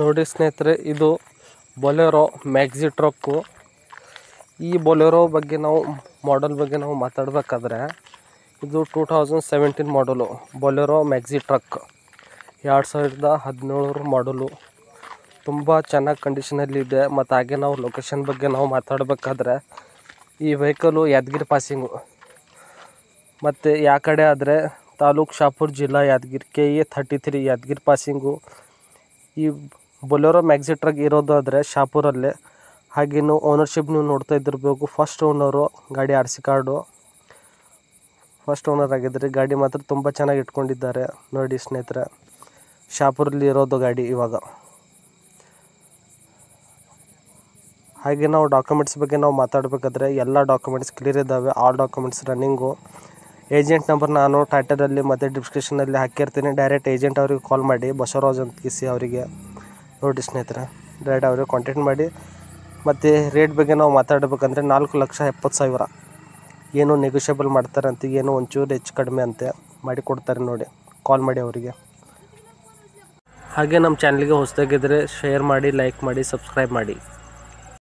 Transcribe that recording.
ನೋಡಿ ಸ್ನೇಹಿತರೆ, ಇದು ಬೊಲೆರೋ ಮ್ಯಾಕ್ಸಿ ಟ್ರಕ್ಕು. ಈ ಬೊಲೆರೋ ಬಗ್ಗೆ ಮಾಡೆಲ್ ಬಗ್ಗೆ ನಾವು ಮಾತಾಡಬೇಕಾದ್ರೆ ಇದು 2017 ಮಾಡಲು ಬೊಲೆರೋ ಮ್ಯಾಕ್ಸಿ ಟ್ರಕ್ 2017 ಮಾಡಲು. ತುಂಬ ಚೆನ್ನಾಗಿ ಕಂಡೀಷನಲ್ಲಿದೆ. ಮತ್ತು ಹಾಗೆ ನಾವು ಲೊಕೇಶನ್ ಬಗ್ಗೆ ನಾವು ಮಾತಾಡಬೇಕಾದ್ರೆ ಈ ವೆಹಿಕಲು ಯಾದಗಿರಿ ಪಾಸಿಂಗು. ಮತ್ತು ಯಾವ ಕಡೆ ಆದರೆ ತಾಲೂಕು ಶಾಪುರ್, ಜಿಲ್ಲಾ ಯಾದಗಿರಿ, KA 33 ಯಾದಗಿರಿ ಪಾಸಿಂಗು. ಈ ಬೊಲೆರೋ ಮ್ಯಾಕ್ಸಿ ಟ್ರಕ್ ಇರೋದಾದರೆ ಶಾಪುರಲ್ಲೇ. ಹಾಗೇನು ಓನರ್ಶಿಪ್ ನೀವು ನೋಡ್ತಾ ಇದ್ದಿರಬೇಕು. ಫಸ್ಟ್ ಓನರು, ಗಾಡಿ RC ಕಾರ್ಡು ಫಸ್ಟ್ ಓನರ್ ಆಗಿದ್ದರೆ. ಗಾಡಿ ಮಾತ್ರ ತುಂಬ ಚೆನ್ನಾಗಿ ಇಟ್ಕೊಂಡಿದ್ದಾರೆ ನೋಡಿ ಸ್ನೇಹಿತರೆ. ಶಾಪುರಲ್ಲಿ ಇರೋದು ಗಾಡಿ ಇವಾಗ. ಹಾಗೆ ನಾವು ಡಾಕ್ಯುಮೆಂಟ್ಸ್ ಬಗ್ಗೆ ನಾವು ಮಾತಾಡಬೇಕಾದ್ರೆ ಎಲ್ಲ ಡಾಕ್ಯುಮೆಂಟ್ಸ್ ಕ್ಲಿಯರ್ ಇದ್ದಾವೆ. All documents running. Agent number ನಾನು ಟೈಟಲಲ್ಲಿ ಮತ್ತು ಡಿಸ್ಕ್ರಿಪ್ಷನಲ್ಲಿ ಹಾಕಿರ್ತೀನಿ. ಡೈರೆಕ್ಟ್ ಏಜೆಂಟ್ ಅವ್ರಿಗೆ ಕಾಲ್ ಮಾಡಿ, ಬಸವರಾಜ್ ಅಂತ ಕಿಸಿ ಅವರಿಗೆ ನೋಡಿ ಸ್ನೇಹಿತರೆ, ಡೈರೆಕ್ಟ್ ಅವ್ರಿಗೆ ಕಾಂಟ್ಯಾಕ್ಟ್ ಮಾಡಿ. ಮತ್ತು ರೇಟ್ ಬಗ್ಗೆ ನಾವು ಮಾತಾಡಬೇಕಂದ್ರೆ 4,70,000 ಏನು ನೆಗೋಷಿಯಬಲ್ ಮಾಡ್ತಾರಂತೆ. ಏನು ಒಂಚೂರು ಹೆಚ್ಚು ಕಡಿಮೆ ಅಂತೆ ಮಾಡಿ ಕೊಡ್ತಾರೆ ನೋಡಿ. ಕಾಲ್ ಮಾಡಿ ಅವರಿಗೆ. ಹಾಗೆ ನಮ್ಮ ಚಾನಲ್ಗೆ ಹೊಸದಾಗಿದ್ದರೆ ಶೇರ್ ಮಾಡಿ, ಲೈಕ್ ಮಾಡಿ, ಸಬ್ಸ್ಕ್ರೈಬ್ ಮಾಡಿ.